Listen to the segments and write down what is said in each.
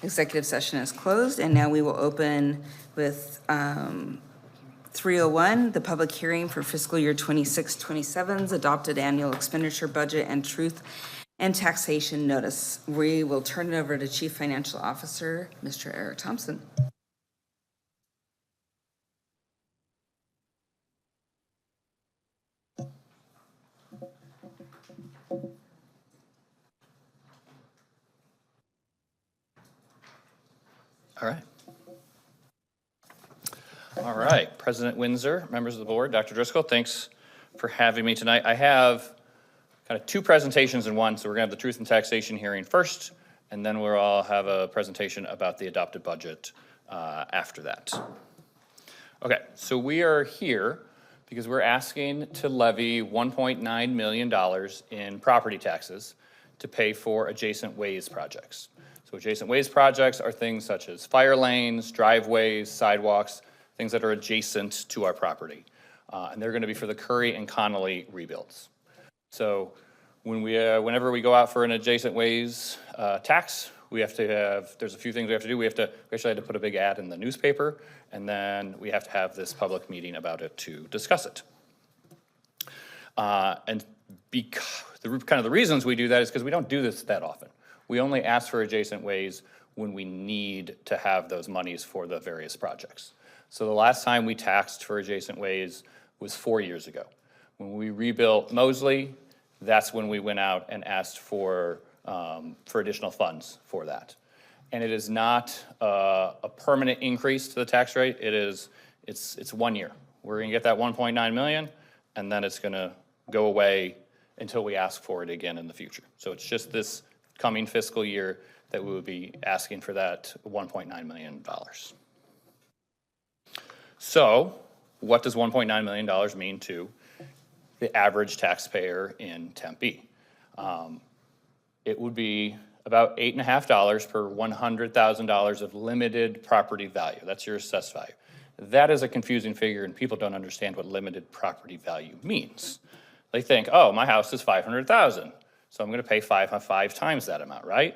Executive session is closed, and now we will open with 301, the public hearing for fiscal year 26-27's adopted annual expenditure budget and truth and taxation notice. We will turn it over to Chief Financial Officer, Mr. Eric Thompson. All right, President Windsor, members of the board, Dr. Driscoll, thanks for having me tonight. I have kind of two presentations in one, so we're gonna have the truth and taxation hearing first, and then we'll all have a presentation about the adopted budget after that. Okay, so we are here because we're asking to levy $1.9 million in property taxes to pay for adjacent ways projects. So adjacent ways projects are things such as fire lanes, driveways, sidewalks, things that are adjacent to our property. And they're gonna be for the Curry and Connolly rebuilds. So when whenever we go out for an adjacent ways tax, we have to have, there's a few things we have to do. We actually had to put a big ad in the newspaper, and then we have to have this public meeting about it to discuss it. And because the reasons we do that is because we don't do this that often. We only ask for adjacent ways when we need to have those monies for the various projects. So the last time we taxed for adjacent ways was 4 years ago. When we rebuilt Mosley, that's when we went out and asked for additional funds for that. And it is not a permanent increase to the tax rate. It's 1 year. We're gonna get that 1.9 million, and then it's gonna go away until we ask for it again in the future. So it's just this coming fiscal year that we would be asking for that $1.9 million. So what does $1.9 million mean to the average taxpayer in Tempe? It would be about $8.50 per $100,000 of limited property value. That's your assessed value. That is a confusing figure, and people don't understand what limited property value means. They think, oh, my house is $500,000, so I'm gonna pay five times that amount, right?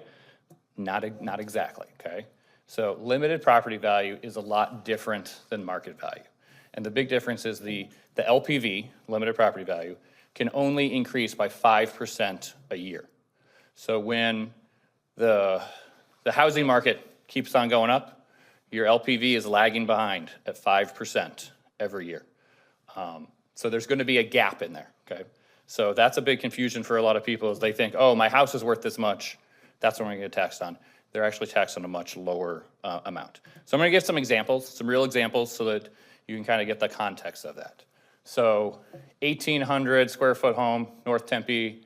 Not exactly, okay? So limited property value is a lot different than market value. And the big difference is the LPV, limited property value, can only increase by 5% a year. So when the housing market keeps on going up, your LPV is lagging behind at 5% every year. So there's gonna be a gap in there, okay? So that's a big confusion for a lot of people is they think, oh, my house is worth this much, that's what I'm gonna get taxed on. They're actually taxed on a much lower amount. So I'm gonna give some examples, some real examples so that you can kind of get the context of that. So 1,800 square foot home, North Tempe,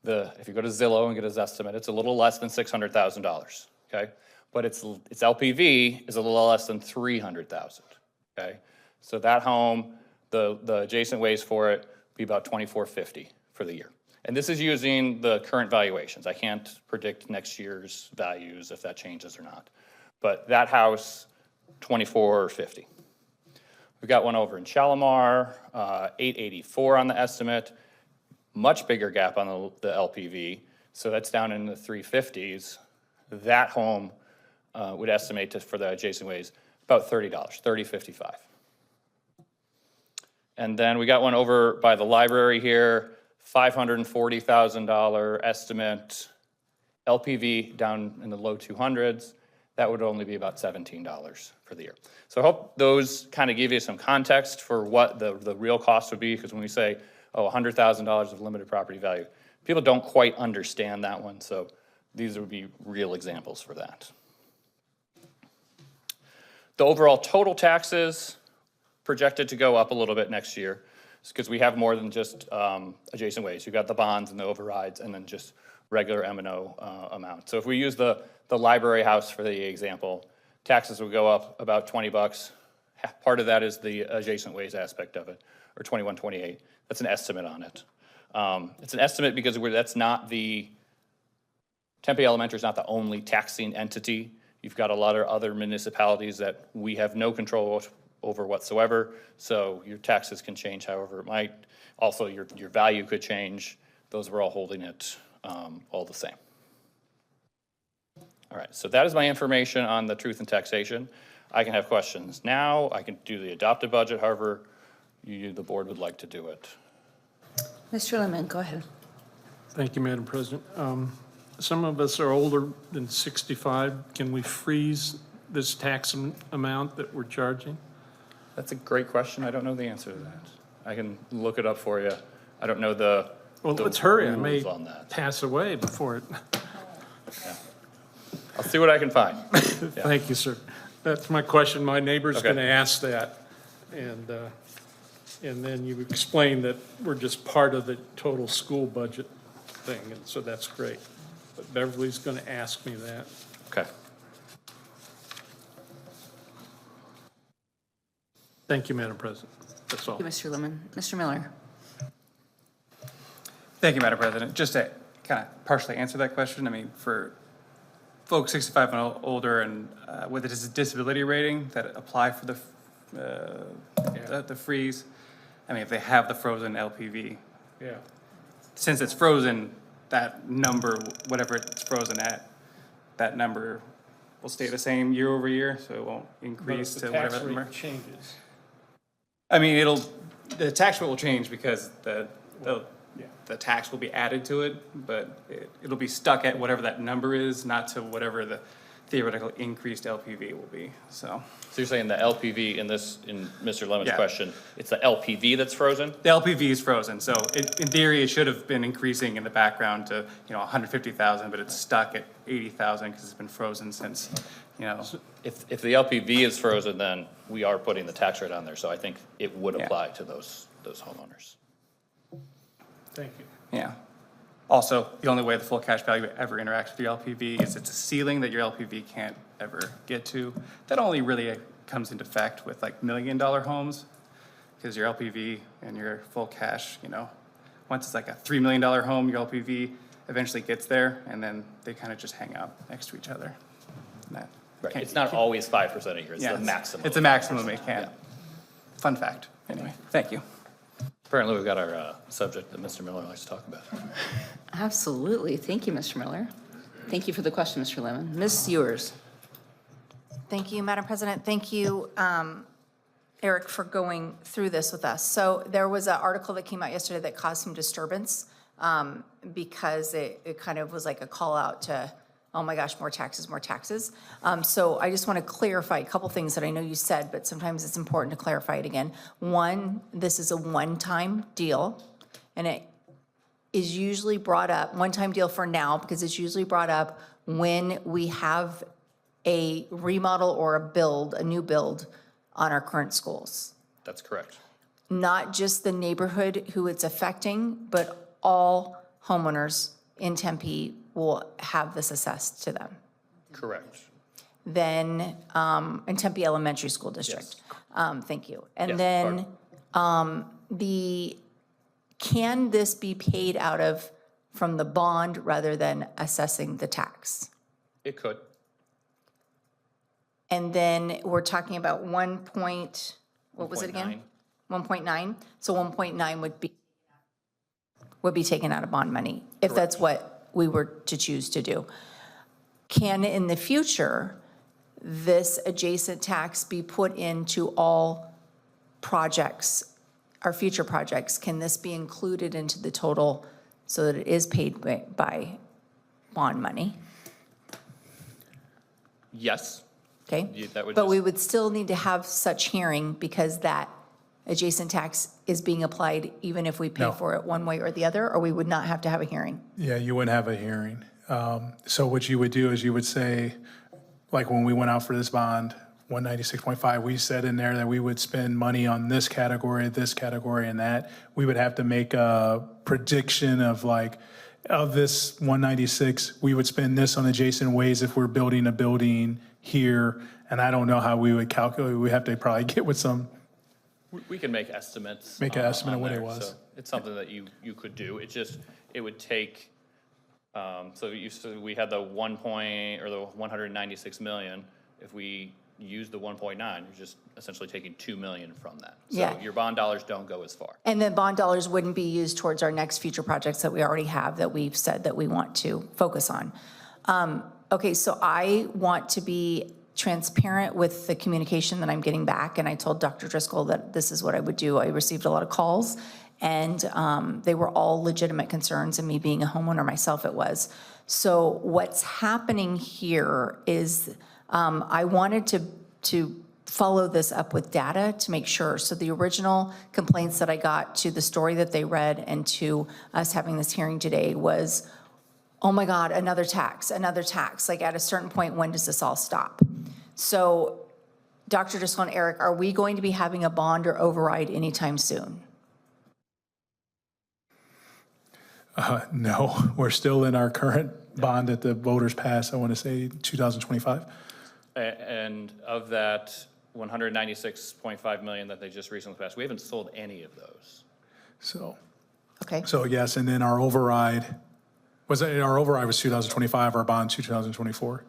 if you go to Zillow and get his estimate, it's a little less than $600,000, okay? But its LPV is a little less than $300,000, okay? So that home, the adjacent ways for it be about $2,450 for the year. And this is using the current valuations. I can't predict next year's values if that changes or not. But that house, $2,450. We've got one over in Shalimar, $884 on the estimate, much bigger gap on the LPV, so that's down in the 350s. That home would estimate for the adjacent ways about $30, $30.55. And then we got one over by the library here, $540,000 estimate, LPV down in the low 200s. That would only be about $17 for the year. So I hope those kind of give you some context for what the real cost would be, because when we say, oh, $100,000 of limited property value, people don't quite understand that one, so these would be real examples for that. The overall total taxes projected to go up a little bit next year, because we have more than just adjacent ways. You've got the bonds and the overrides, and then just regular M&O amount. So if we use the library house for the example, taxes would go up about $20. Part of that is the adjacent ways aspect of it, or $21.28. That's an estimate on it. It's an estimate because that's not Tempe Elementary is not the only taxing entity. You've got a lot of other municipalities that we have no control over whatsoever, so your taxes can change however it might. Also, your value could change. Those we're all holding it all the same. All right, so that is my information on the truth and taxation. I can have questions now, I can do the adopted budget, however the board would like to do it. Mr. Lemon, go ahead. Thank you, Madam President. Some of us are older than 65. Can we freeze this tax amount that we're charging? That's a great question, I don't know the answer to that. I can look it up for you. I don't know the Well, let's hurry. I may rules on that. pass away before it. I'll see what I can find. Thank you, sir. That's my question. My neighbor's Okay. going to ask that. And then you explained that we're just part of the total school budget thing, and so that's great. But Beverly's going to ask me that. Okay. Thank you, Madam President. That's all. Thank you, Mr. Lemon. Mr. Miller? Thank you, Madam President. Just to kind of partially answer that question, I mean, for folks 65 and older and with a disability rating that apply for the freeze, I mean, if they have the frozen LPV, Yeah. since it's frozen, that number, whatever it's frozen at, that number will stay the same year over year, so it won't increase to whatever that number. changes. I mean, the tax rate will change because the tax will be added to it, but it'll be stuck at whatever that number is, not to whatever the theoretical increased LPV will be, so. So you're saying the LPV in Mr. Lemon's Yeah. question, it's the LPV that's frozen? The LPV is frozen, so in theory, it should have been increasing in the background to, 150,000, but it's stuck at 80,000 because it's been frozen since, If the LPV is frozen, then we are putting the tax rate on there, so I think it would Yeah. apply to those homeowners. Thank you. yeah. Also, the only way the full cash value ever interacts with the LPV is it's a ceiling that your LPV can't ever get to. That only really comes into effect with like $1 million homes, because your LPV and your full cash, once it's like a $3 million home, your LPV eventually gets there, and then they kind of just hang out next to each other. And that Right, can't- it's not always 5% a year, it's yeah, the maximum. It's a maximum it can. Fun fact. Anyway, thank you. Apparently, we've got our subject that Mr. Miller likes to talk about. Absolutely. Thank you, Mr. Miller. Thank you for the question, Mr. Lemon. Ms. Sewers? Thank you, Madam President. Thank you, Eric, for going through this with us. So there was an article that came out yesterday that caused some disturbance because it kind of was like a call out to, oh my gosh, more taxes, more taxes. So I just want to clarify a couple things that I know you said, but sometimes it's important to clarify it again. One, this is a one-time deal, and it is usually brought up, one-time deal for now, because it's usually brought up when we have a remodel or a new build on our current schools. That's correct. Not just the neighborhood who it's affecting, but all homeowners in Tempe will have this assessed to them. Correct. Then, in Tempe Elementary School District. Thank you. And Yes, then, can this be paid out of, from the bond rather than assessing the tax? It could. And then we're talking about what was it again? 1.9, so 1.9 would be taken out of bond money, if that's what we were to choose to do. Can, in the future, this adjacent tax be put into all projects, our future projects? Can this be included into the total so that it is paid by bond money? Yes. Okay? That would But we just- would still need to have such hearing because that adjacent tax is being applied even if we pay No. for it one way or the other, or we would not have to have a hearing? Yeah, you wouldn't have a hearing. So what you would do is you would say, like when we went out for this bond, 196.5, we said in there that we would spend money on this category, and that. We would have to make a prediction of like, of this 196, we would spend this on adjacent ways if we're building a building here. And I don't know how we would calculate. We have to probably get with some. We can make estimates. Make an estimate of on what it there, was. so It's something that you could do. It would take, so we had the 196 million. If we use the 1.9, you're just essentially taking 2 million from that. Yeah. So your bond dollars don't go as far. And the bond dollars wouldn't be used towards our next future projects that we already have that we've said that we want to focus on. Okay, so I want to be transparent with the communication that I'm getting back, and I told Dr. Driscoll that this is what I would do. I received a lot of calls, and they were all legitimate concerns, and me being a homeowner myself, it was. So what's happening here is I wanted to follow this up with data to make sure. So the original complaints that I got to the story that they read and to us having this hearing today was, oh my God, another tax, another tax. Like at a certain point, when does this all stop? So Dr. Driscoll and Eric, are we going to be having a bond or override anytime soon? No, we're still in our current bond that the voters passed, I want to say 2025. And of that 196.5 million that they just recently passed, we haven't sold any of those. Okay, So yes, and then our override was 2025, our bond 2024.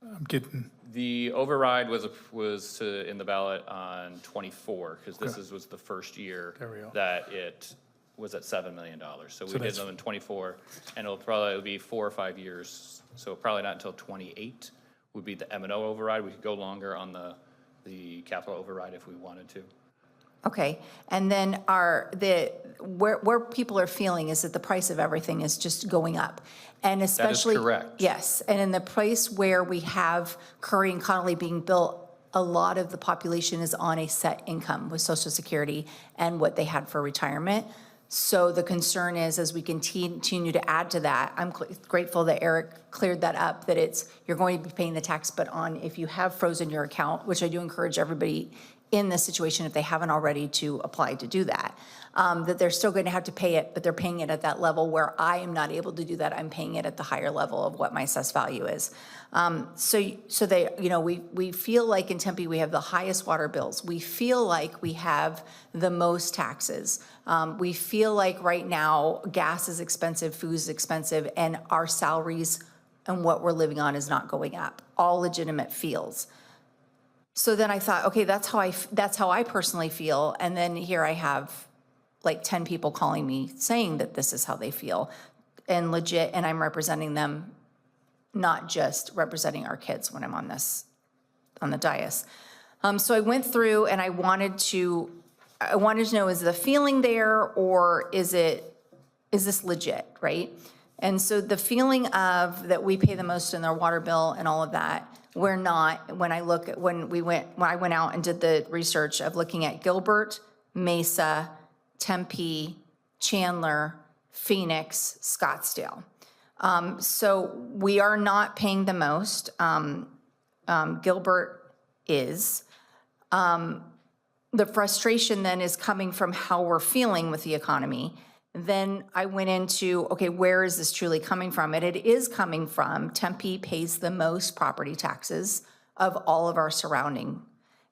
I'm getting, The override was in the ballot on 24, because was the first year There we go. that it was at $7 million. So we did that's- them in 24, and it'll probably be 4 or 5 years, so probably not until 28 would be the M&O override. We could go longer on the capital override if we wanted to. okay. And then where people are feeling is that the price of everything is just going up. And especially. correct. Yes, and in the place where we have Curry and Connolly being built, a lot of the population is on a set income with Social Security and what they had for retirement. So the concern is, as we continue to add to that, I'm grateful that Eric cleared that up, that you're going to be paying the tax, but if you have frozen your account, which I do encourage everybody in this situation, if they haven't already, to apply to do that, that they're still going to have to pay it, but they're paying it at that level where I am not able to do that. I'm paying it at the higher level of what my assessed value is. So they, we feel like in Tempe, we have the highest water bills. We feel like we have the most taxes. We feel like right now, gas is expensive, food is expensive, and our salaries and what we're living on is not going up. All legitimate feels. So then I thought, okay, that's how I personally feel. And then here I have like 10 people calling me saying that this is how they feel, and legit, and I'm representing them, not just representing our kids when I'm on the dais. So I went through and I wanted to know, is the feeling there, or is this legit, right? And so the feeling of that we pay the most in their water bill and all of that, we're not. When I went out and did the research of looking at Gilbert, Mesa, Tempe, Chandler, Phoenix, Scottsdale. So we are not paying the most. Gilbert is. The frustration then is coming from how we're feeling with the economy. Then I went into, okay, where is this truly coming from? And it is coming from Tempe pays the most property taxes of all of our surrounding.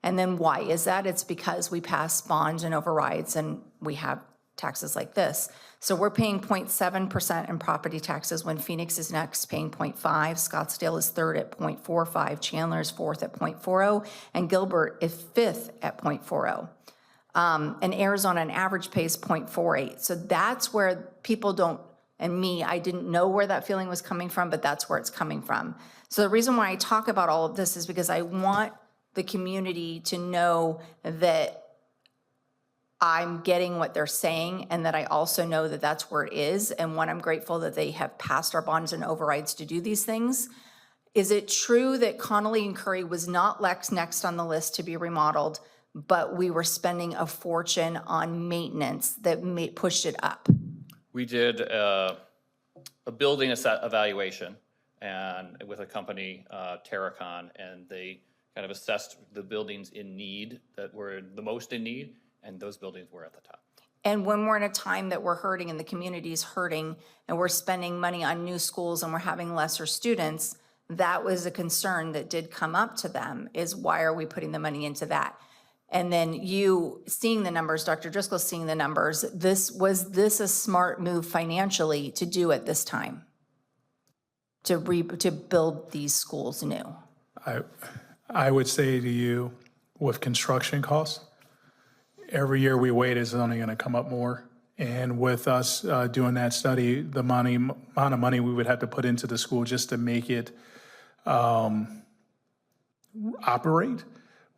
And then why is that? It's because we pass bonds and overrides and we have taxes like this. So we're paying 0.7% in property taxes when Phoenix is next paying 0.5, Scottsdale is third at 0.45, Chandler is fourth at 0.40, and Gilbert is fifth at 0.40. And Arizona on average pays 0.48. So that's where people don't, and me, I didn't know where that feeling was coming from, but that's where it's coming from. So the reason why I talk about all of this is because I want the community to know that I'm getting what they're saying, and that I also know that that's where it is. And one, I'm grateful that they have passed our bonds and overrides to do these things. Is it true that Connolly and Curry was not next on the list to be remodeled, but we were spending a fortune on maintenance that pushed it up? We did a building evaluation and with a company, Terracon, and they kind of assessed the buildings in need that were the most in need, and those buildings were at the top. And when we're in a time that we're hurting and the community's hurting and we're spending money on new schools and we're having lesser students, that was a concern that did come up to them, is why are we putting the money into that? And then you seeing the numbers, Dr. Driscoll seeing the numbers, was this a smart move financially to do at this time? To build these schools new? I would say to you, with construction costs, every year we wait is only going to come up more. And with us doing that study, the amount of money we would have to put into the school just to make it operate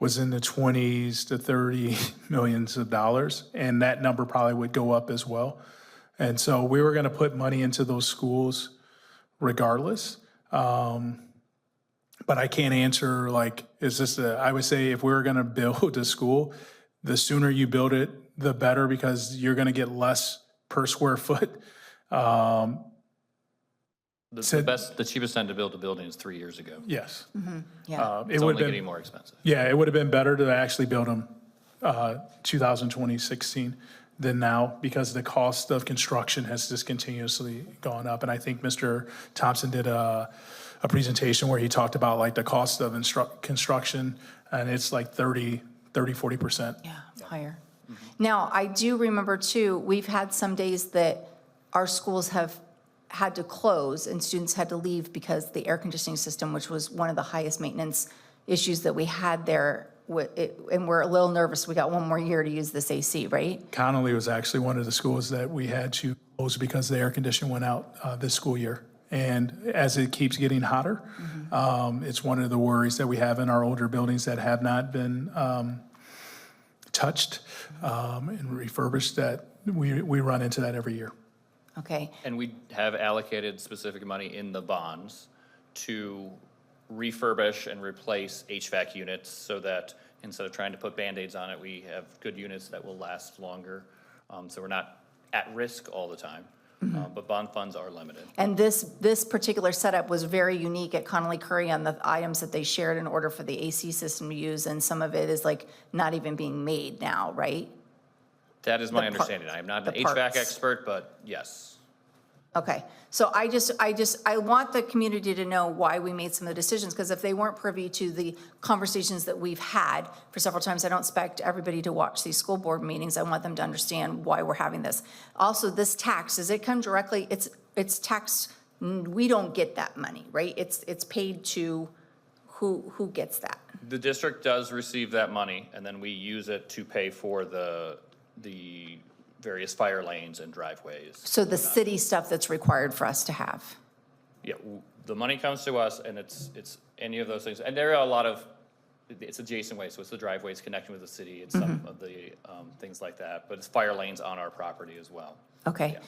was in the 20s to 30 millions of dollars, and that number probably would go up as well. And so we were going to put money into those schools regardless. But I can't answer like, I would say if we were going to build a school, the sooner you build it, the better, because you're going to get less per square foot. The cheapest time to build a building is 3 years ago. Yes. Yeah. It It's would only have getting been, more expensive. yeah, it would have been better to actually build them 2016 than now, because the cost of construction has just continuously gone up. And I think Mr. Thompson did a presentation where he talked about like the cost of construction, and it's like 40%. Yeah, higher. Now, I do remember too, we've had some days that our schools have had to close and students had to leave because the air conditioning system, which was one of the highest maintenance issues that we had there, and we're a little nervous, we got one more year to use this AC, right? Connolly was actually one of the schools that we had to close because the air conditioning went out this school year. And as it keeps getting hotter, it's one of the worries that we have in our older buildings that have not been touched and refurbished, that we run into that every year. Okay, And we have allocated specific money in the bonds to refurbish and replace HVAC units so that instead of trying to put Band-Aids on it, we have good units that will last longer. So we're not at risk all the time, but bond funds are limited. and this particular setup was very unique at Connolly Curry on the items that they shared in order for the AC system to use, and some of it is like not even being made now, right? That is my The understanding. I am not an the HVAC parts. expert, but yes. Okay, so I want the community to know why we made some of the decisions, because if they weren't privy to the conversations that we've had for several times, I don't expect everybody to watch these school board meetings. I want them to understand why we're having this. Also, this tax, does it come directly, it's taxed, we don't get that money, right? It's paid to, who gets that? The district does receive that money, and then we use it to pay for the various fire lanes and driveways. So the city stuff that's required for us to have. Yeah, the money comes to us, and it's any of those things. And there are a lot of, it's adjacent ways, so it's the driveways connecting with the city, it's some of the things like that, but it's fire lanes on our property as well. Okay. Yeah.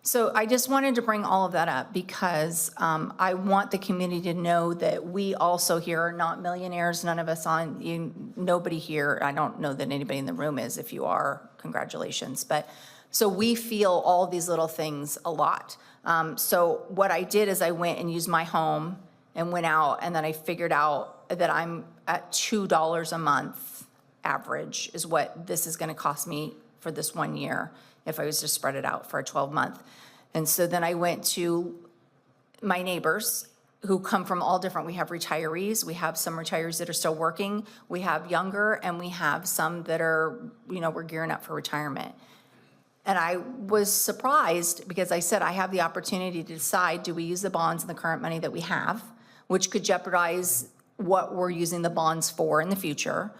So I just wanted to bring all of that up because I want the community to know that we also here are not millionaires. None of us nobody here, I don't know that anybody in the room is. If you are, congratulations. But so we feel all these little things a lot. So what I did is I went and used my home and went out, and then I figured out that I'm at $2 a month average is what this is going to cost me for this 1 year if I was to spread it out for a 12-month. And so then I went to my neighbors who come from all different, we have retirees, we have some retirees that are still working, we have younger, and we have some that are, we're gearing up for retirement. And I was surprised because I said I have the opportunity to decide, do we use the bonds and the current money that we have, which could jeopardize what we're using the bonds for in the future,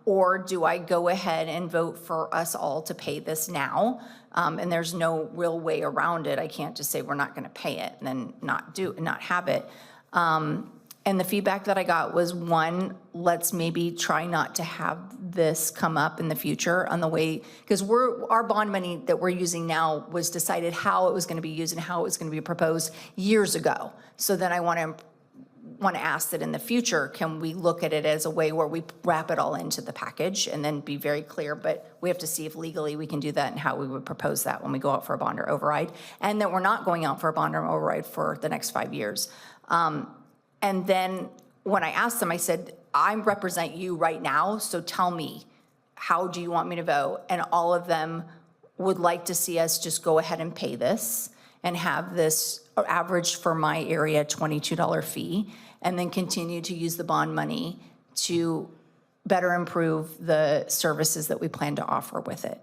or do I go ahead and vote for us all to pay this now? And there's no real way around it. I can't just say we're not going to pay it and then not have it. And the feedback that I got was, one, let's maybe try not to have this come up in the future on the way, because our bond money that we're using now was decided how it was going to be used and how it was going to be proposed years ago. So then I want to ask that in the future, can we look at it as a way where we wrap it all into the package and then be very clear, but we have to see if legally we can do that and how we would propose that when we go out for a bond or override, and that we're not going out for a bond or override for the next 5 years. And then when I asked them, I said, I represent you right now, so tell me, how do you want me to vote? And all of them would like to see us just go ahead and pay this and have this average for my area $22 fee, and then continue to use the bond money to better improve the services that we plan to offer with it.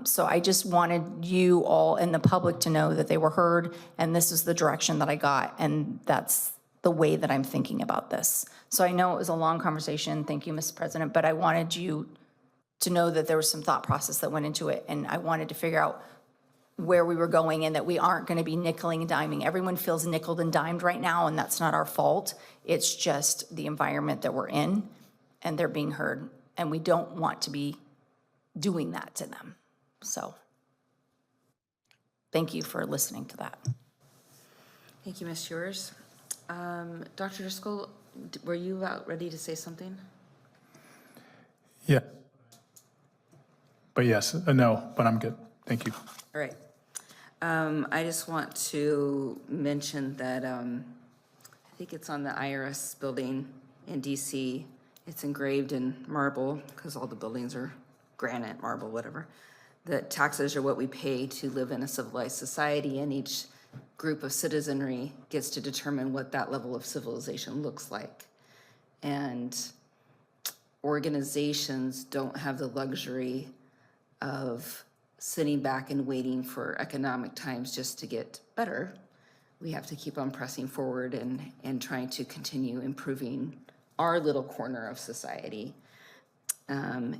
So I just wanted you all and the public to know that they were heard, and this is the direction that I got, and that's the way that I'm thinking about this. So I know it was a long conversation, thank you, Mr. President, but I wanted you to know that there was some thought process that went into it, and I wanted to figure out where we were going and that we aren't going to be nickeling and diming. Everyone feels nickeled and dimed right now, and that's not our fault. It's just the environment that we're in, and they're being heard, and we don't want to be doing that to them. So thank you for listening to that. Thank you, Ms. Shores. Dr. Driscoll, were you about ready to say something? Yeah. But yes, no, but I'm good. Thank you. All right. I just want to mention that I think it's on the IRS building in DC. It's engraved in marble because all the buildings are granite, marble, whatever. That taxes are what we pay to live in a civilized society, and each group of citizenry gets to determine what that level of civilization looks like. And organizations don't have the luxury of sitting back and waiting for economic times just to get better. We have to keep on pressing forward and trying to continue improving our little corner of society. And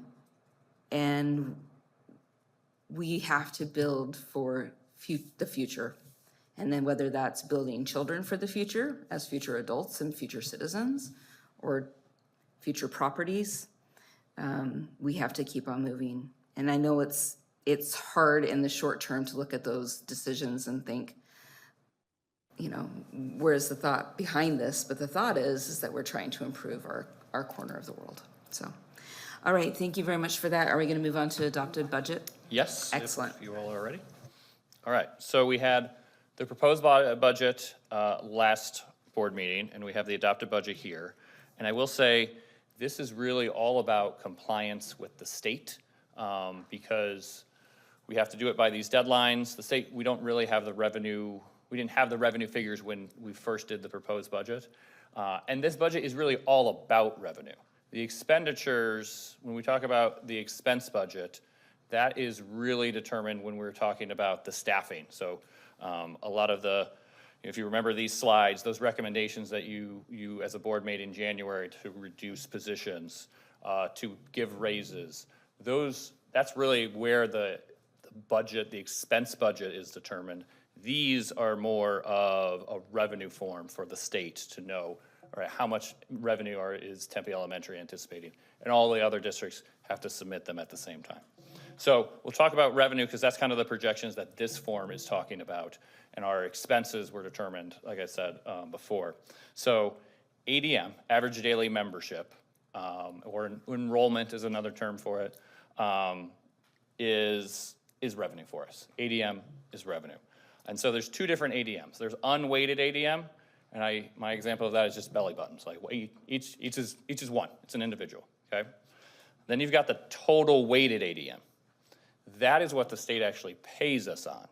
we have to build for the future. And then whether that's building children for the future as future adults and future citizens or future properties, we have to keep on moving. And I know it's hard in the short term to look at those decisions and think, you know, where's the thought behind this? But the thought is that we're trying to improve our corner of the world. So, all right, thank you very much for that. Are we going to move on to adopted budget? Yes. Excellent. If you all are ready. All right, so we had the proposed budget last board meeting, and we have the adopted budget here. And I will say, this is really all about compliance with the state, because we have to do it by these deadlines. The state, we don't really have the revenue, we didn't have the revenue figures when we first did the proposed budget. And this budget is really all about revenue. The expenditures, when we talk about the expense budget, that is really determined when we're talking about the staffing. So a lot of the, if you remember these slides, those recommendations that you as a board made in January to reduce positions, to give raises, that's really where the budget, the expense budget is determined. These are more of a revenue form for the state to know, all right, how much revenue is Tempe Elementary anticipating? And all the other districts have to submit them at the same time. So we'll talk about revenue because that's kind of the projections that this form is talking about. And our expenses were determined, like I said before. So ADM, average daily membership, or enrollment is another term for it, is revenue for us. ADM is revenue. And so there's two different ADMs. There's unweighted ADM, and my example of that is just belly buttons. Like each is one. It's an individual. Okay. Then you've got the total weighted ADM. That is what the state actually pays us on.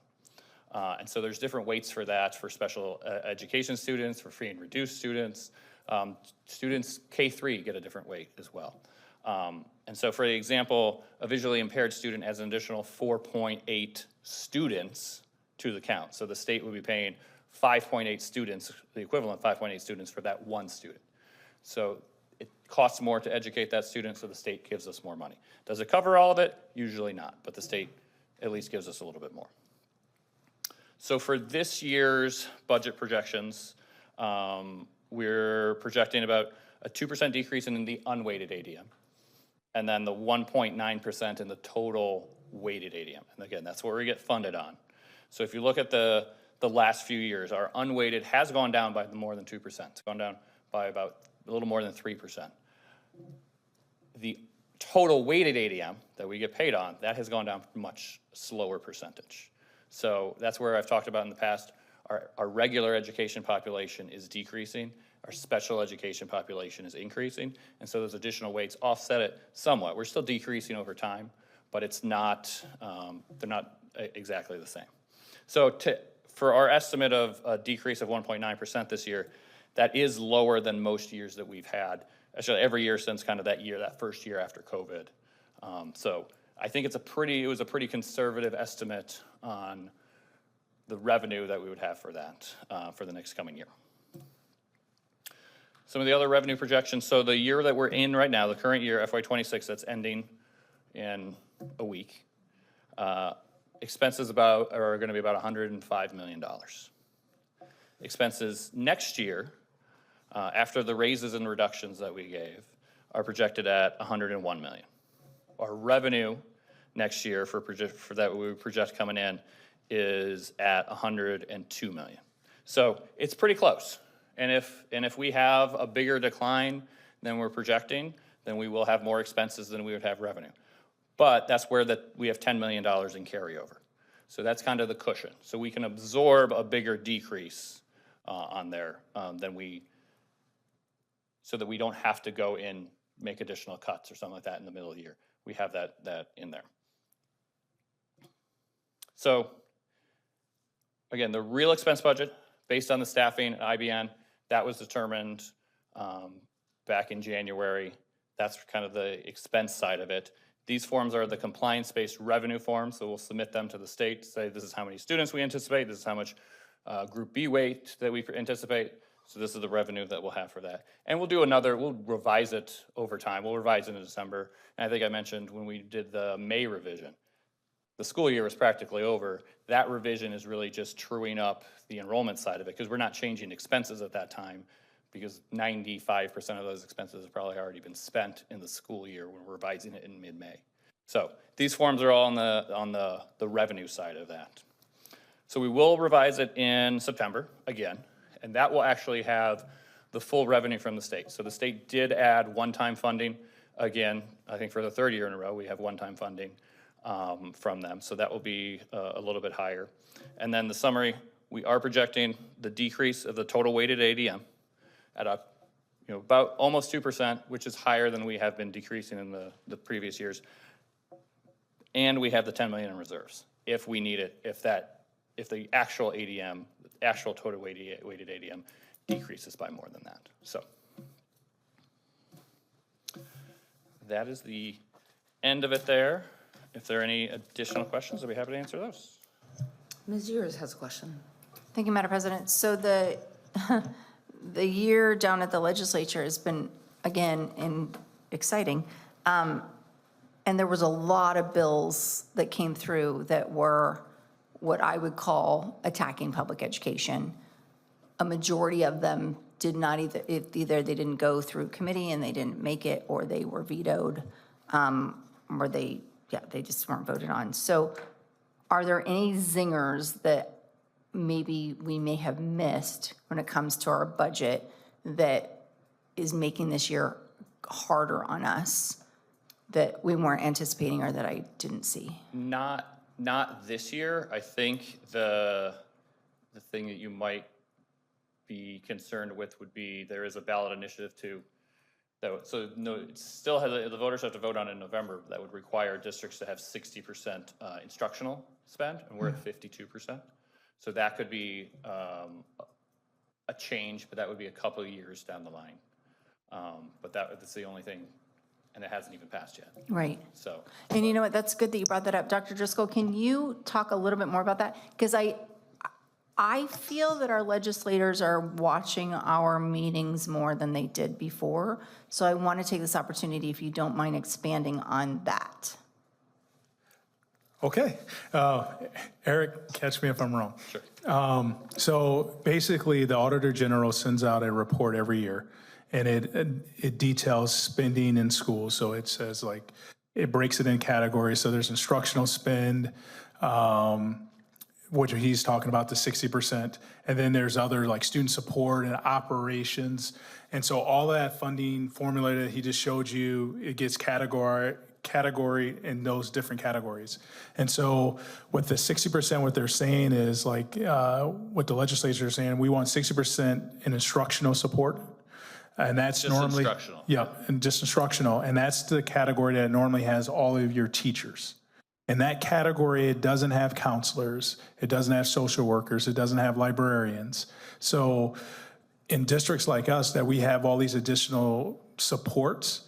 And so there's different weights for that for special education students, for free and reduced students. Students K-3 get a different weight as well. And so for the example, a visually impaired student has an additional 4.8 students to the count. So the state would be paying 5.8 students, the equivalent of 5.8 students for that one student. So it costs more to educate that student, so the state gives us more money. Does it cover all of it? Usually not, but the state at least gives us a little bit more. So for this year's budget projections, we're projecting about a 2% decrease in the unweighted ADM, and then the 1.9% in the total weighted ADM. And again, that's where we get funded on. So if you look at the last few years, our unweighted has gone down by more than 2%. It's gone down by about a little more than 3%. The total weighted ADM that we get paid on, that has gone down much slower percentage. So that's where I've talked about in the past, our regular education population is decreasing, our special education population is increasing, and so those additional weights offset it somewhat. We're still decreasing over time, but it's not, they're not exactly the same. So for our estimate of a decrease of 1.9% this year, that is lower than most years that we've had, actually every year since kind of that first year after COVID. So I think it was a pretty conservative estimate on the revenue that we would have for that, for the next coming year. Some of the other revenue projections, so the year that we're in right now, the current year, FY26, that's ending in a week, expenses are going to be about $105 million. Expenses next year, after the raises and reductions that we gave, are projected at $101 million. Our revenue next year for that we project coming in is at $102 million. So it's pretty close. And if we have a bigger decline than we're projecting, then we will have more expenses than we would have revenue. But that's where we have $10 million in carryover. So that's kind of the cushion. So we can absorb a bigger decrease on there so that we don't have to go in, make additional cuts or something like that in the middle of the year. We have that in there. So again, the real expense budget based on the staffing at IBN, that was determined back in January. That's kind of the expense side of it. These forms are the compliance-based revenue forms, so we'll submit them to the state, say this is how many students we anticipate, this is how much Group B weight that we anticipate, so this is the revenue that we'll have for that. And we'll revise it over time. We'll revise it in December. And I think I mentioned when we did the May revision, the school year was practically over. That revision is really just truing up the enrollment side of it, because we're not changing expenses at that time, because 95% of those expenses have probably already been spent in the school year when we're revising it in mid-May. So these forms are all on the revenue side of that. So we will revise it in September again, and that will actually have the full revenue from the state. So the state did add one-time funding. Again, I think for the third year in a row, we have one-time funding from them. So that will be a little bit higher. And then the summary, we are projecting the decrease of the total weighted ADM at about almost 2%, which is higher than we have been decreasing in the previous years. And we have the 10 million in reserves if we need it, if the actual ADM, the actual total weighted ADM decreases by more than that. So that is the end of it there. If there are any additional questions, I'll be happy to answer those. Ms. Ewers has a question. Thank you, Madam President. So the year down at the legislature has been, again, exciting. And there was a lot of bills that came through that were what I would call attacking public education. A majority of them did not either they didn't go through committee and they didn't make it, or they were vetoed, or they just weren't voted on. So are there any zingers that maybe we may have missed when it comes to our budget that is making this year harder on us that we weren't anticipating or that I didn't see? Not this year. I think the thing that you might be concerned with would be there is a ballot initiative so no, it still has the voters have to vote on in November. That would require districts to have 60% instructional spend, and we're at 52%. So that could be a change, but that would be a couple of years down the line. But that's the only thing, and it hasn't even passed yet. Right. So, And you know what, that's good that you brought that up. Dr. Driscoll, can you talk a little bit more about that? Because I feel that our legislators are watching our meetings more than they did before. So I want to take this opportunity, if you don't mind expanding on that. Okay. Eric, catch me if I'm wrong. sure. So basically, the Auditor General sends out a report every year, and it details spending in schools. So it says, like, it breaks it in categories. So there's instructional spend, which he's talking about, the 60%. And then there's other, like, student support and operations. And so all that funding formula that he just showed you, it gets category in those different categories. And so with the 60%, what they're saying is, like, what the legislature is saying, we want 60% in instructional support. And that's Just normally. instructional. Yeah, and just instructional. And that's the category that normally has all of your teachers. In that category, it doesn't have counselors, it doesn't have social workers, it doesn't have librarians. So in districts like us that we have all these additional supports,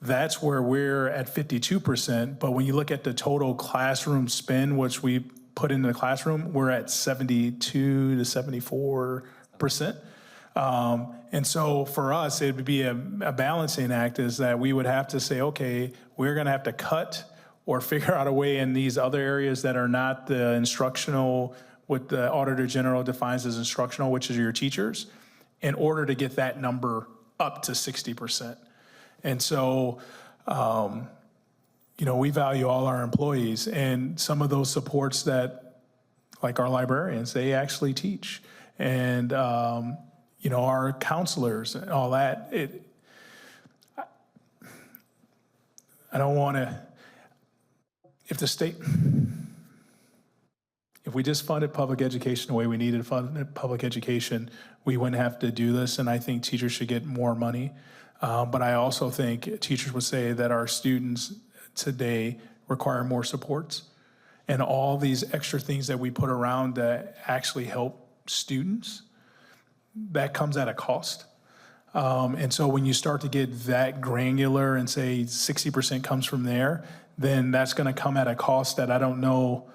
that's where we're at 52%. But when you look at the total classroom spend, which we put into the classroom, we're at 72 to 74%. And so for us, it would be a balancing act, is that we would have to say, okay, we're going to have to cut or figure out a way in these other areas that are not the instructional, what the Auditor General defines as instructional, which is your teachers, in order to get that number up to 60%. And so, we value all our employees, and some of those supports that, like our librarians, they actually teach. And, our counselors and all that, I don't want to, if we just funded public education the way we needed to fund public education, we wouldn't have to do this, and I think teachers should get more money. But I also think teachers would say that our students today require more supports, and all these extra things that we put around that actually help students, that comes at a cost. And so when you start to get that granular and say 60% comes from there, then that's going to come at a cost that I don't know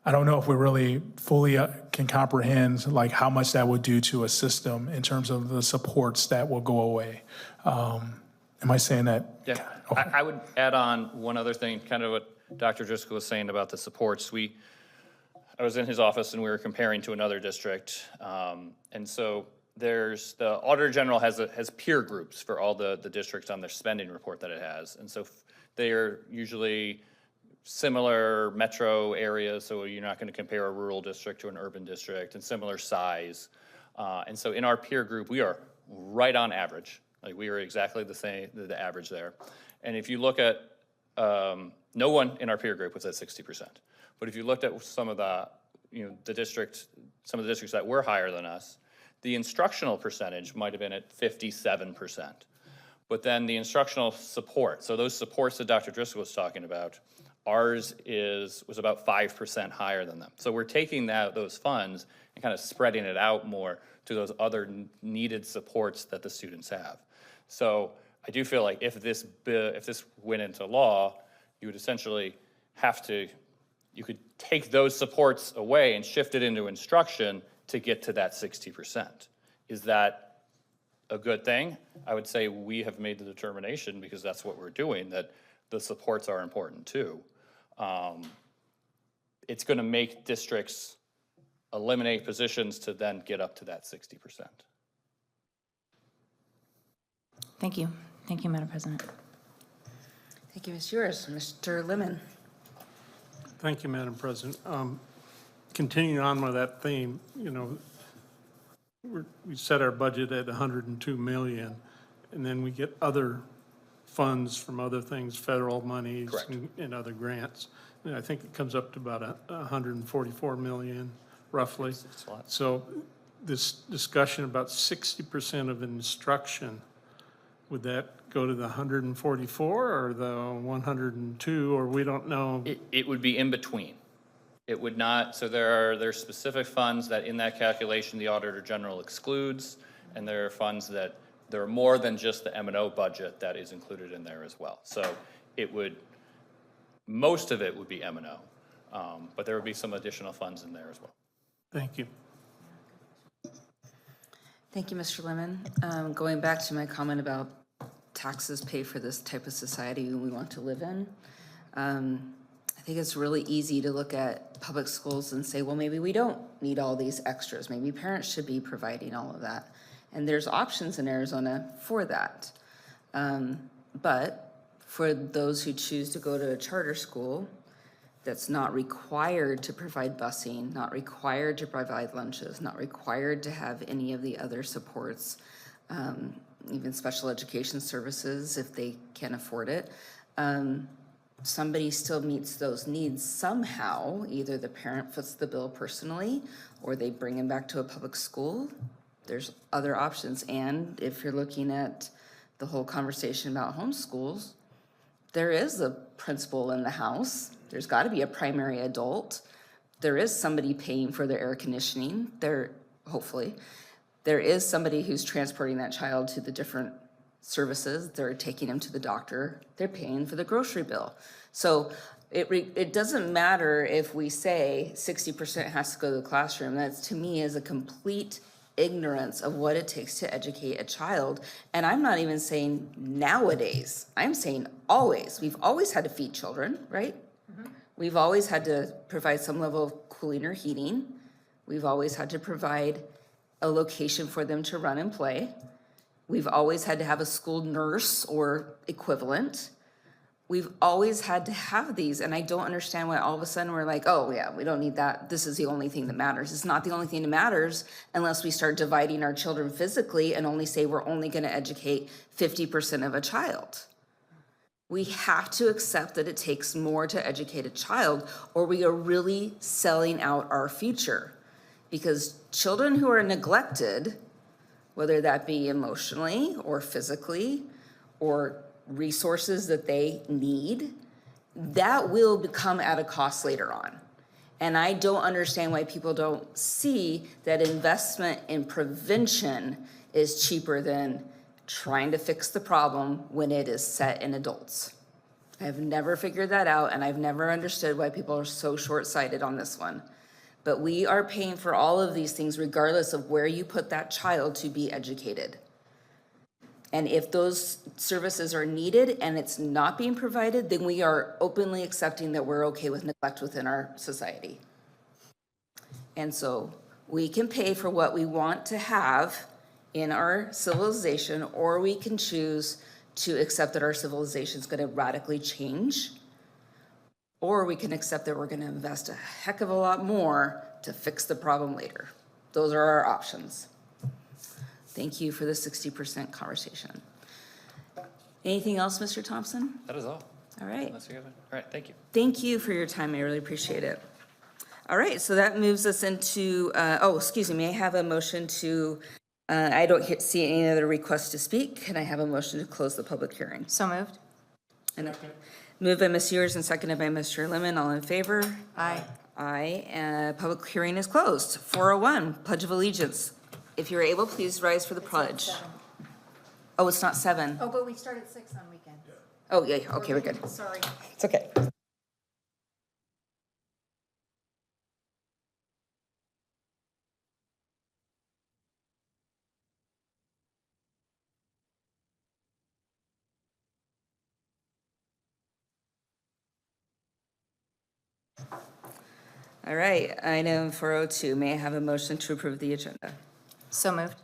if we really fully can comprehend, like how much that would do to a system in terms of the supports that will go away. Am I saying that? Yeah, Okay. I would add on one other thing, kind of what Dr. Driscoll was saying about the supports. I was in his office and we were comparing to another district. And so the Auditor General has peer groups for all the districts on their spending report that it has. And so they are usually similar metro areas, so you're not going to compare a rural district to an urban district, and similar size. And so in our peer group, we are right on average. Like, we are exactly the same, the average there. And if you look at, no one in our peer group was at 60%. But if you looked at some of some of the districts that were higher than us, the instructional percentage might have been at 57%. But then the instructional support, so those supports that Dr. Driscoll was talking about, ours was about 5% higher than them. So we're taking those funds and kind of spreading it out more to those other needed supports that the students have. So I do feel like if this went into law, you would essentially you could take those supports away and shift it into instruction to get to that 60%. Is that a good thing? I would say we have made the determination, because that's what we're doing, that the supports are important too. It's going to make districts eliminate positions to then get up to that 60%. Thank you. Thank you, Madam President. Thank you, Ms. Ewers. Mr. Lemon. Thank you, Madam President. Continuing on with that theme, we set our budget at 102 million, and then we get other funds from other things, federal monies and other grants. And I think it comes up to about 144 million, roughly. It's a lot. So this discussion about 60% of instruction, would that go to the 144 or the 102, or we don't know? It would be in between. It would not, so there's specific funds that in that calculation the Auditor General excludes, and there are funds that there are more than just the M&O budget that is included in there as well. So most of it would be M&O, but there would be some additional funds in there as well. Thank you. Thank you, Mr. Lemon. Going back to my comment about taxes pay for this type of society we want to live in, I think it's really easy to look at public schools and say, well, maybe we don't need all these extras. Maybe parents should be providing all of that. And there's options in Arizona for that. But for those who choose to go to a charter school that's not required to provide busing, not required to provide lunches, not required to have any of the other supports, even special education services if they can afford it, somebody still meets those needs somehow. Either the parent foots the bill personally or they bring him back to a public school. There's other options. And if you're looking at the whole conversation about homeschools, there is a principal in the house. There's got to be a primary adult. There is somebody paying for their air conditioning. Hopefully. There is somebody who's transporting that child to the different services. They're taking him to the doctor. They're paying for the grocery bill. So it doesn't matter if we say 60% has to go to the classroom. That's, to me, is a complete ignorance of what it takes to educate a child. And I'm not even saying nowadays, I'm saying always. We've always had to feed children, right? We've always had to provide some level of cooling or heating. We've always had to provide a location for them to run and play. We've always had to have a school nurse or equivalent. We've always had to have these, and I don't understand why all of a sudden we're like, oh yeah, we don't need that. This is the only thing that matters. It's not the only thing that matters unless we start dividing our children physically and only say we're only gonna educate 50% of a child. We have to accept that it takes more to educate a child, or we are really selling out our future. Because children who are neglected, whether that be emotionally or physically or resources that they need, that will become at a cost later on. And I don't understand why people don't see that investment in prevention is cheaper than trying to fix the problem when it is set in adults. I've never figured that out, and I've never understood why people are so short-sighted on this one. But we are paying for all of these things regardless of where you put that child to be educated. And if those services are needed and it's not being provided, then we are openly accepting that we're okay with neglect within our society. And so we can pay for what we want to have in our civilization, or we can choose to accept that our civilization is going to radically change, or we can accept that we're going to invest a heck of a lot more to fix the problem later. Those are our options. Thank you for the 60% conversation. Anything else, Mr. Thompson? That is all. All right. Unless you have it. All right, thank you. Thank you for your time. I really appreciate it. All right, so that moves us into, excuse me, may I have a motion to, I don't see any other requests to speak. Can I have a motion to close the public hearing? So moved. And moved by Ms. Ewers and seconded by Mr. Lemon. All in favor? Aye. Aye. Public hearing is closed. 401, Pledge of Allegiance. If you're able, please rise for the pledge. Oh, it's not 7. Oh, but we start at 6 on weekend. Oh, yeah, okay, we're good. Sorry. It's okay. All right, item 402, may I have a motion to approve the agenda? So moved.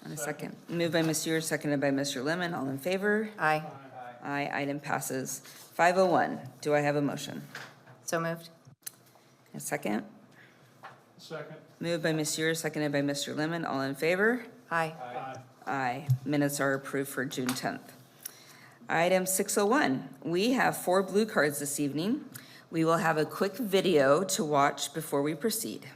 And a second. Moved by Ms. Ewers, seconded by Mr. Lemon. All in favor? Aye. Aye, item passes. 501, do I have a motion? So moved. A second. Second. Moved by Ms. Ewers, seconded by Mr. Lemon. All in favor? Aye. Aye. Minutes are approved for June 10th. Item 601, we have 4 blue cards this evening. We will have a quick video to watch before we proceed.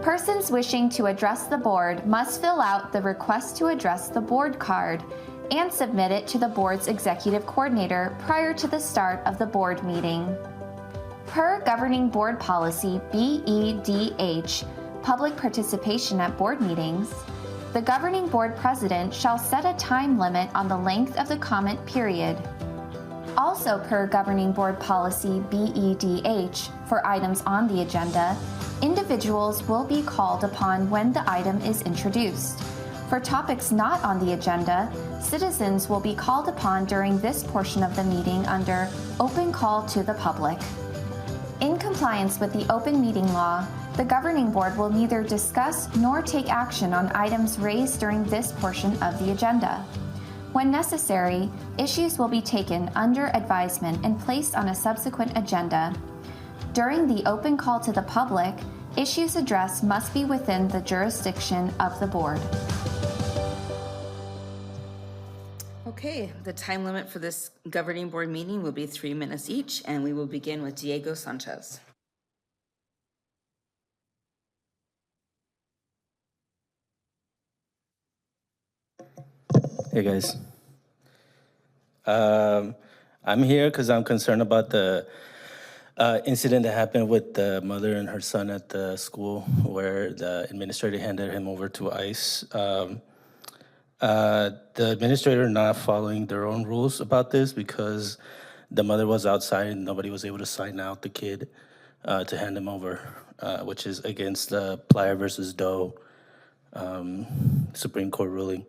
Persons wishing to address the board must fill out the request to address the board card and submit it to the board's executive coordinator prior to the start of the board meeting. Per governing board policy BEDH, public participation at board meetings, the governing board president shall set a time limit on the length of the comment period. Also per governing board policy BEDH, for items on the agenda, individuals will be called upon when the item is introduced. For topics not on the agenda, citizens will be called upon during this portion of the meeting under Open Call to the Public. In compliance with the open meeting law, the governing board will neither discuss nor take action on items raised during this portion of the agenda. When necessary, issues will be taken under advisement and placed on a subsequent agenda. During the open call to the public, issues addressed must be within the jurisdiction of the board. Okay, the time limit for this governing board meeting will be 3 minutes each, and we will begin with Diego Sanchez. Hey guys. I'm here because I'm concerned about the incident that happened with the mother and her son at the school where the administrator handed him over to ICE. The administrator not following their own rules about this because the mother was outside and nobody was able to sign out the kid to hand him over, which is against the Plyer versus Doe Supreme Court ruling.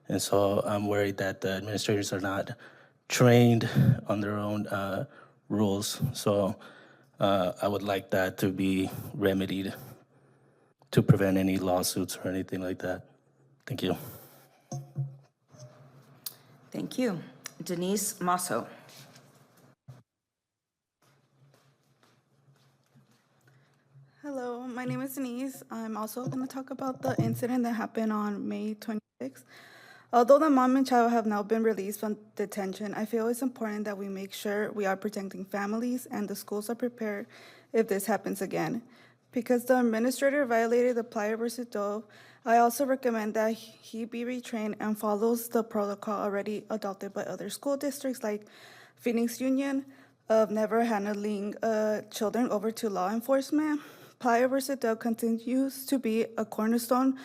And so I'm worried that the administrators are not trained on their own rules. So I would like that to be remedied to prevent any lawsuits or anything like that. Thank you. Thank you. Denise Masso. Hello, my name is Denise. I'm also going to talk about the incident that happened on May 26th. Although the mom and child have now been released from detention, I feel it's important that we make sure we are protecting families and the schools are prepared if this happens again. Because the administrator violated the Plyer versus Doe, I also recommend that he be retrained and follows the protocol already adopted by other school districts like Phoenix Union of never handing children over to law enforcement. Plyer versus Doe continues to be a cornerstone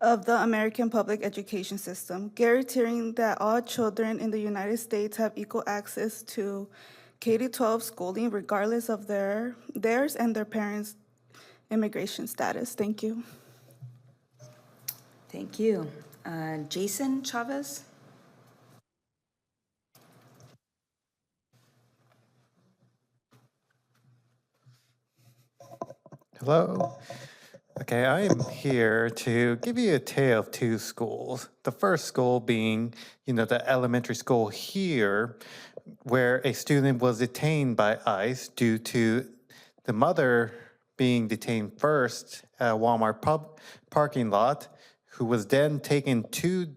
of the American public education system, guaranteeing that all children in the United States have equal access to K-12 schooling regardless of theirs and their parents' immigration status. Thank you. Thank you. Jason Chavez? Hello. Okay, I am here to give you a tale of two schools. The first school being, the elementary school here, where a student was detained by ICE due to the mother being detained first at a Walmart parking lot, who was then taken to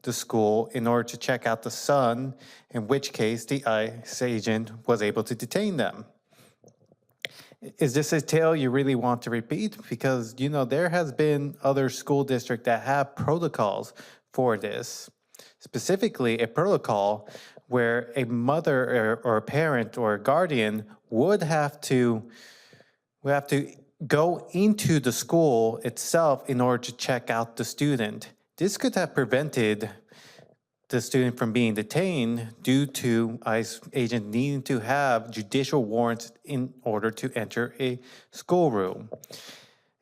the school in order to check out the son, in which case the ICE agent was able to detain them. Is this a tale you really want to repeat? Because, there has been other school districts that have protocols for this. Specifically, a protocol where a mother or a parent or a guardian would have to go into the school itself in order to check out the student. This could have prevented the student from being detained due to ICE agent needing to have judicial warrants in order to enter a schoolroom.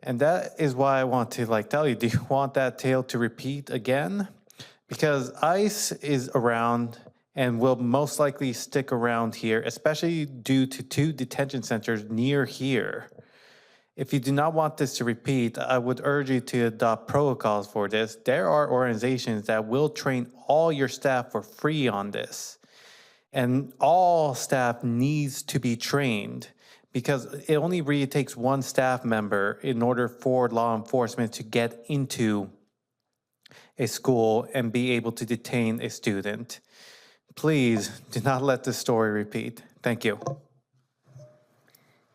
And that is why I want to tell you, do you want that tale to repeat again? Because ICE is around and will most likely stick around here, especially due to 2 detention centers near here. If you do not want this to repeat, I would urge you to adopt protocols for this. There are organizations that will train all your staff for free on this. And all staff needs to be trained because it only really takes one staff member in order for law enforcement to get into a school and be able to detain a student. Please do not let this story repeat. Thank you.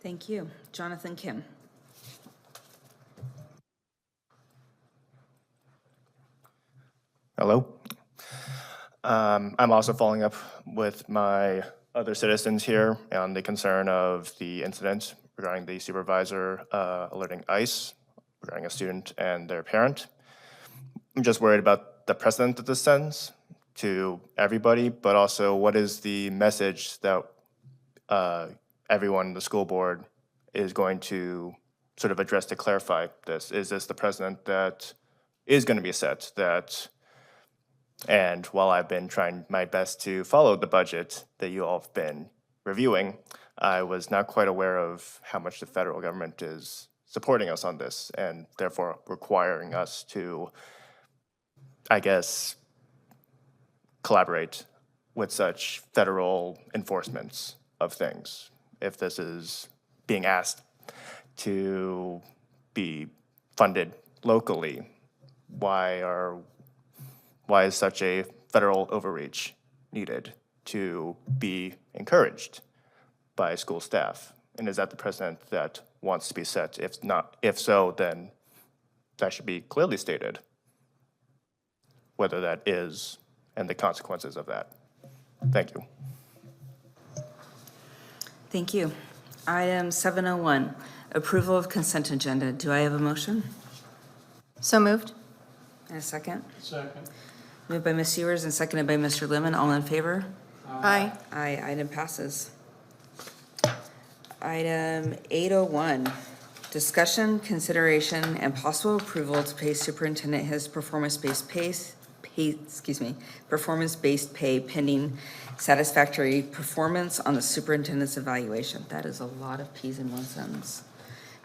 Thank you. Jonathan Kim. Hello. I'm also following up with my other citizens here on the concern of the incident regarding the supervisor alerting ICE regarding a student and their parent. I'm just worried about the precedent that this sends to everybody, but also what is the message that everyone in the school board is going to sort of address to clarify this? Is this the precedent that is going to be set that? And while I've been trying my best to follow the budget that you all have been reviewing, I was not quite aware of how much the federal government is supporting us on this and therefore requiring us to, I guess, collaborate with such federal enforcements of things. If this is being asked to be funded locally, why is such a federal overreach needed to be encouraged by school staff? And is that the precedent that wants to be set? If so, then that should be clearly stated, whether that is and the consequences of that. Thank you. Thank you. Item 701, approval of consent agenda. Do I have a motion? So moved. And a second? Second. Moved by Ms. Ewers and seconded by Mr. Lemon. All in favor? Aye. Aye, item passes. Item 801, discussion, consideration, and possible approval to pay superintendent his performance-based performance-based pay pending satisfactory performance on the superintendent's evaluation. That is a lot of Ps in one sentence.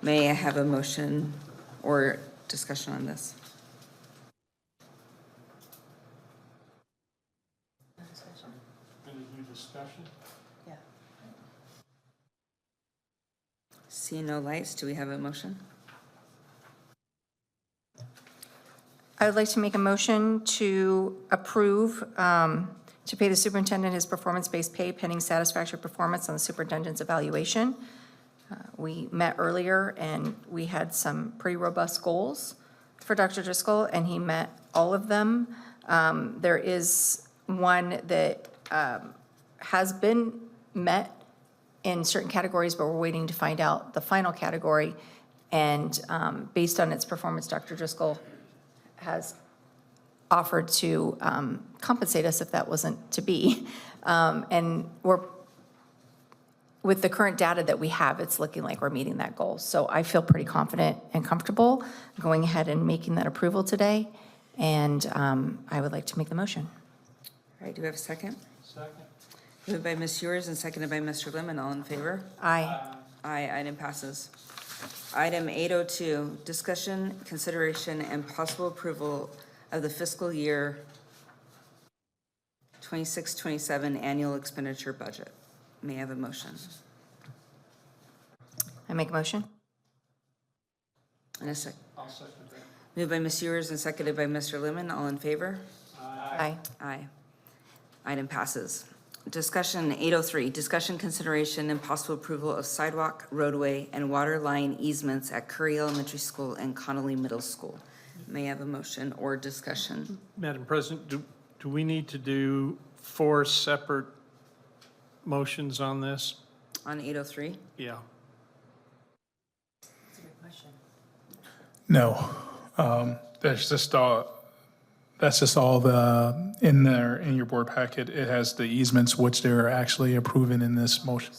May I have a motion or discussion on this? Any discussion? See no lights, do we have a motion? I would like to make a motion to approve, to pay the superintendent his performance-based pay pending satisfactory performance on the superintendent's evaluation. We met earlier and we had some pretty robust goals for Dr. Driscoll, and he met all of them. There is one that has been met in certain categories, but we're waiting to find out the final category. And based on its performance, Dr. Driscoll has offered to compensate us if that wasn't to be. And with the current data that we have, it's looking like we're meeting that goal. So I feel pretty confident and comfortable going ahead and making that approval today. And I would like to make the motion. All right, do we have a second? Second. Moved by Ms. Ewers and seconded by Mr. Lemon. All in favor? Aye. Aye, item passes. Item 802, discussion, consideration, and possible approval of the fiscal year 26-27 annual expenditure budget. May I have a motion? I make a motion? And a second. I'll second that. Moved by Ms. Ewers and seconded by Mr. Lemon. All in favor? Aye. Aye. Item passes. Discussion 803, discussion, consideration, and possible approval of sidewalk, roadway, and water line easements at Curry Elementary School and Connolly Middle School. May I have a motion or discussion? Madam President, do we need to do 4 separate motions on this? On 803? Yeah. No. That's just all the, in there, in your board packet, it has the easements which they're actually approving in this motion.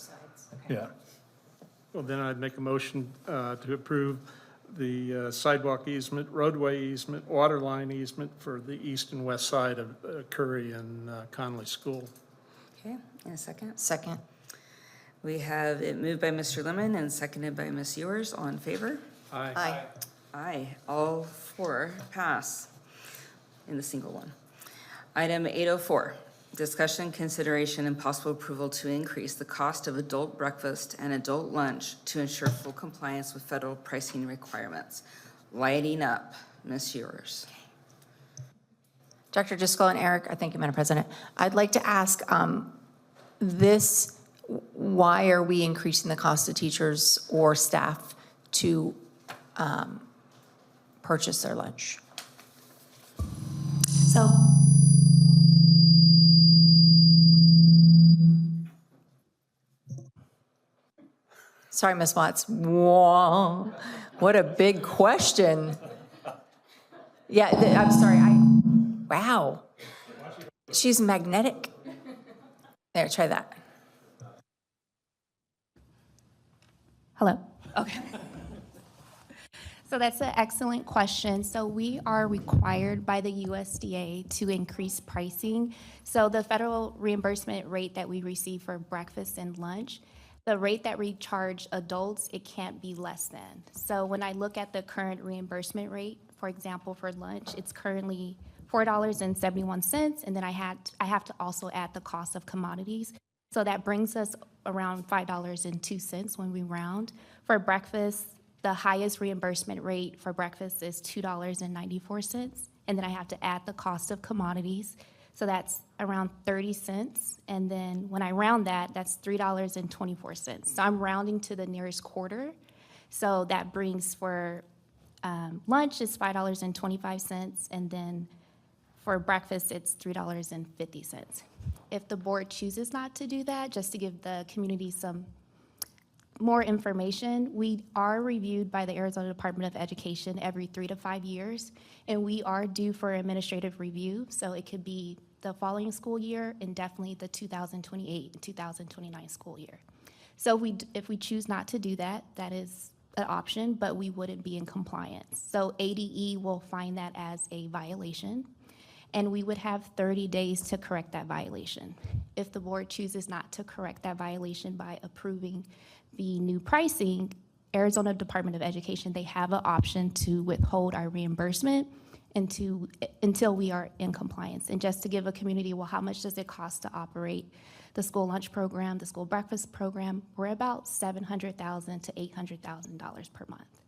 Yeah. Well, then I'd make a motion to approve the sidewalk easement, roadway easement, water line easement for the east and west side of Curry and Conley School. Okay, in a second. Second. We have it moved by Mr. Lemon and seconded by Ms. Ewers. All in favor? Aye. Aye. Aye, all 4 pass in the single one. Item 804, discussion, consideration, and possible approval to increase the cost of adult breakfast and adult lunch to ensure full compliance with federal pricing requirements. Lighting up, Ms. Ewers. Dr. Driscoll and Eric, thank you, Madam President. I'd like to ask why are we increasing the cost to teachers or staff to purchase their lunch? So, Sorry, Ms. Watts. Whoa, what a big question. Yeah, I'm sorry. Wow. She's magnetic. There, try that. hello. Okay. So that's an excellent question. So we are required by the USDA to increase pricing. So the federal reimbursement rate that we receive for breakfast and lunch, the rate that we charge adults, it can't be less than. So when I look at the current reimbursement rate, for example, for lunch, it's currently $4.71, and then I have to also add the cost of commodities. So that brings us around $5.02 when we round. For breakfast, the highest reimbursement rate for breakfast is $2.94, and then I have to add the cost of commodities. So that's around 30 cents, and then when I round that, that's $3.24. So I'm rounding to the nearest quarter. So that brings for lunch is $5.25, and then for breakfast, it's $3.50. If the board chooses not to do that, just to give the community some more information, we are reviewed by the Arizona Department of Education every 3 to 5 years, and we are due for administrative review. So it could be the following school year and definitely the 2028 and 2029 school year. So if we choose not to do that, that is an option, but we wouldn't be in compliance. So ADE will find that as a violation, and we would have 30 days to correct that violation. If the board chooses not to correct that violation by approving the new pricing, Arizona Department of Education, they have an option to withhold our reimbursement until we are in compliance. And just to give a community, well, how much does it cost to operate the school lunch program, the school breakfast program? We're about $700,000 to $800,000 per month.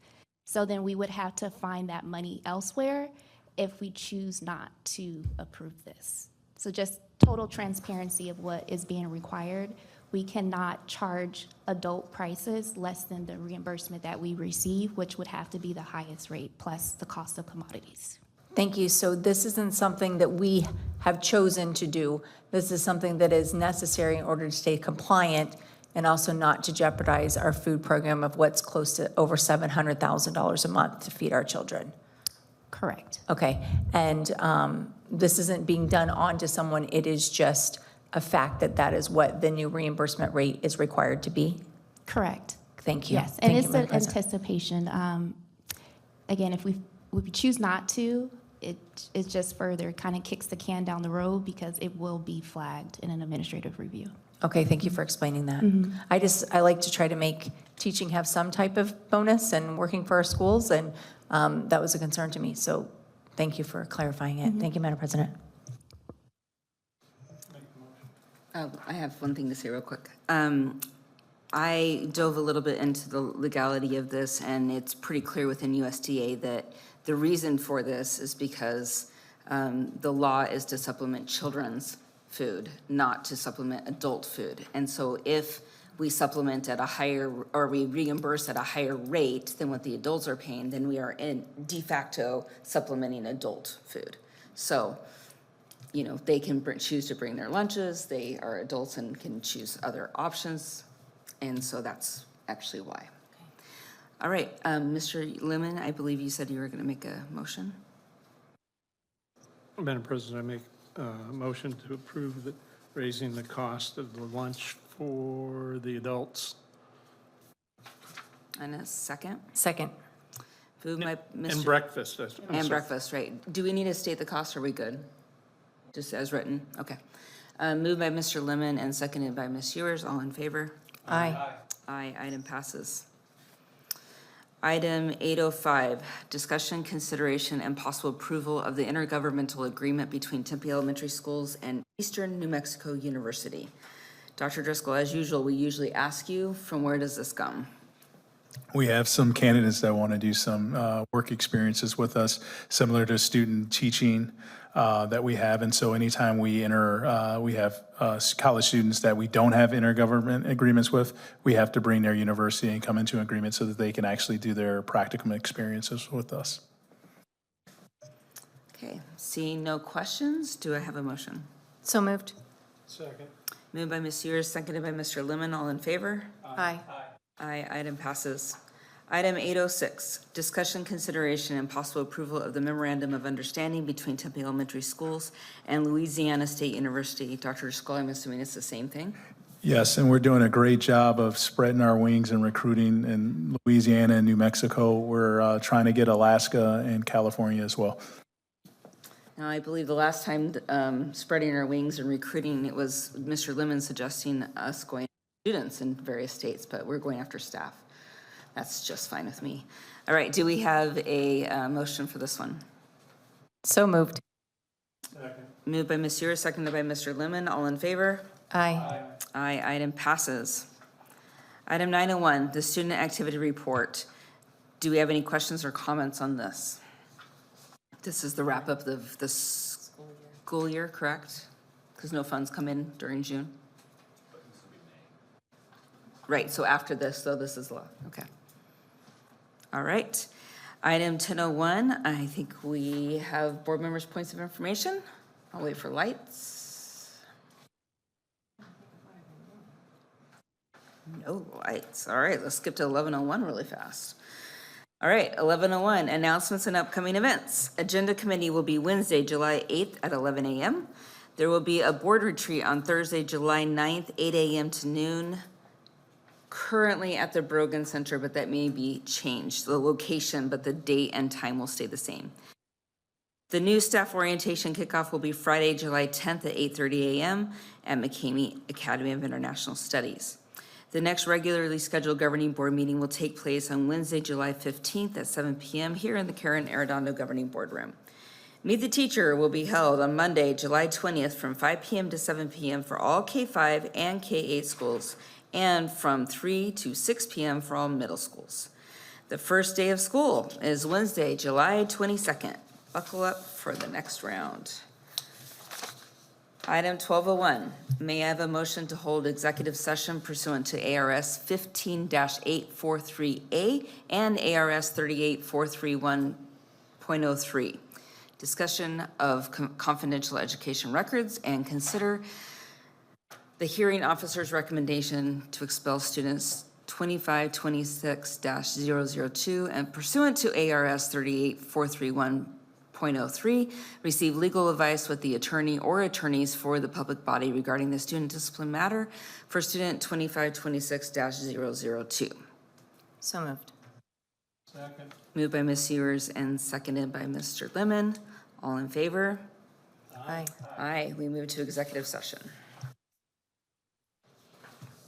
So then we would have to find that money elsewhere if we choose not to approve this. So just total transparency of what is being required. We cannot charge adult prices less than the reimbursement that we receive, which would have to be the highest rate plus the cost of commodities. Thank you. So this isn't something that we have chosen to do. This is something that is necessary in order to stay compliant and also not to jeopardize our food program of what's close to over $700,000 a month to feed our children. Correct. Okay, and this isn't being done onto someone, it is just a fact that that is what the new reimbursement rate is required to be? Correct. Thank you. Yes, and Thank it's you, Madam an President. anticipation. Again, if we choose not to, it just further kind of kicks the can down the road because it will be flagged in an administrative review. Okay, thank you for explaining that. I like to try to make teaching have some type of bonus and working for our schools, and that was a concern to me, so thank you for clarifying it. Thank you, Madam President. I have one thing to say real quick. I dove a little bit into the legality of this, and it's pretty clear within USDA that the reason for this is because the law is to supplement children's food, not to supplement adult food. And so if we supplement at a higher, or we reimburse at a higher rate than what the adults are paying, then we are in de facto supplementing adult food. So, you know, they can choose to bring their lunches, they are adults and can choose other options, and so that's actually why. All right, Mr. Lemon, I believe you said you were going to make a motion. Madam President, I make a motion to approve raising the cost of the lunch for the adults. And a second? Second. Moved by And Mr. breakfast. And breakfast, right. Do we need to state the cost, or are we good? Just as written? Okay. Moved by Mr. Lemon and seconded by Ms. Ewers. All in favor? Aye. Aye, item passes. Item 805, discussion, consideration, and possible approval of the intergovernmental agreement between Tempe Elementary Schools and Eastern New Mexico University. Dr. Driscoll, as usual, we usually ask you, from where does this come? We have some candidates that want to do some work experiences with us, similar to student teaching that we have. And so anytime we enter, we have college students that we don't have intergovernment agreements with, we have to bring their university and come into agreement so that they can actually do their practicum experiences with us. Okay, seeing no questions, do I have a motion? So moved. Second. Moved by Ms. Ewers, seconded by Mr. Lemon. All in favor? Aye. Aye, item passes. Item 806, discussion, consideration, and possible approval of the memorandum of understanding between Tempe Elementary Schools and Louisiana State University. Dr. Driscoll, I'm assuming it's the same thing? Yes, and we're doing a great job of spreading our wings and recruiting in Louisiana and New Mexico. We're trying to get Alaska and California as well. Now, I believe the last time spreading our wings and recruiting, it was Mr. Lemon suggesting us going after students in various states, but we're going after staff. That's just fine with me. All right, do we have a motion for this one? So moved. Moved by Ms. Ewers, seconded by Mr. Lemon. All in favor? Aye. Aye, item passes. Item 901, the student activity report. Do we have any questions or comments on this? This is the wrap-up of the school year, correct? Because no funds come in during June? Right, so after this, though, this is law, okay. All right. Item 1001, I think we have board members' points of information. I'll wait for lights. No lights. All right, let's skip to 1101 really fast. All right, 1101, announcements and upcoming events. Agenda committee will be Wednesday, July 8th at 11 a.m. There will be a board retreat on Thursday, July 9th, 8 a.m. to noon, currently at the Brogan Center, but that may be changed, the location, but the date and time will stay the same. The new staff orientation kickoff will be Friday, July 10th at 8:30 a.m. at McCamey Academy of International Studies. The next regularly scheduled governing board meeting will take place on Wednesday, July 15th at 7 p.m. here in the Karen Arredondo Governing Board Room. Meet the Teacher will be held on Monday, July 20th from 5 p.m. to 7 p.m. for all K-5 and K-8 schools, and from 3 to 6 p.m. for all middle schools. The first day of school is Wednesday, July 22nd. Buckle up for the next round. Item 1201, may I have a motion to hold executive session pursuant to ARS 15-843A and ARS 38431.03. Discussion of confidential education records and consider the hearing officer's recommendation to expel students 2526-002 and pursuant to ARS 38431.03, receive legal advice with the attorney or attorneys for the public body regarding the student discipline matter for student 2526-002. So moved. Moved by Ms. Ewers and seconded by Mr. Lemon. All in favor? Aye. Aye. We move to executive session.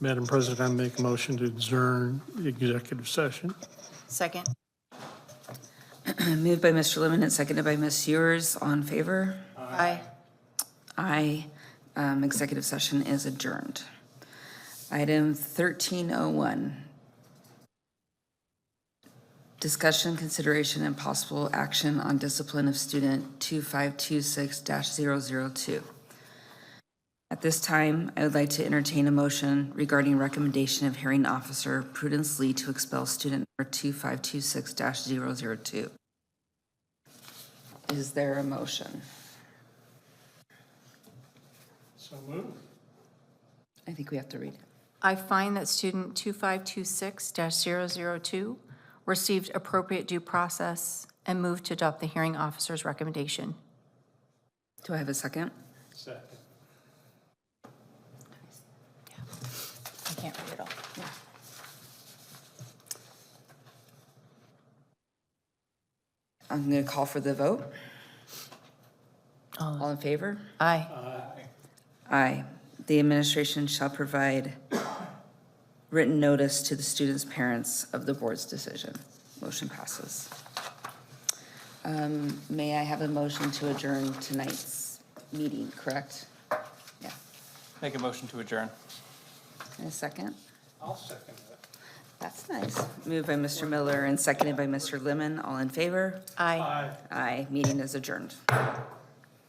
Madam President, I make a motion to adjourn the executive session. Second. Moved by Mr. Lemon and seconded by Ms. Ewers. All in favor? Aye. Aye. Executive session is adjourned. Item 1301. Discussion, consideration, and possible action on discipline of student 2526-002. At this time, I would like to entertain a motion regarding recommendation of hearing officer Prudence Lee to expel student number 2526-002. Is there a motion? So moved. I think we have to read it. I find that student 2526-002 received appropriate due process and move to adopt the hearing officer's recommendation. Do I have a second? Second. I can't read it all. I'm going to call for the vote. All All in favor? Aye. Aye. The administration shall provide written notice to the students' parents of the board's decision. Motion passes. May I have a motion to adjourn tonight's meeting, correct? Yeah. Make a motion to adjourn. And a second? I'll second that. That's nice. Moved by Mr. Miller and seconded by Mr. Lemon. All in favor? Aye. Aye. Meeting is adjourned.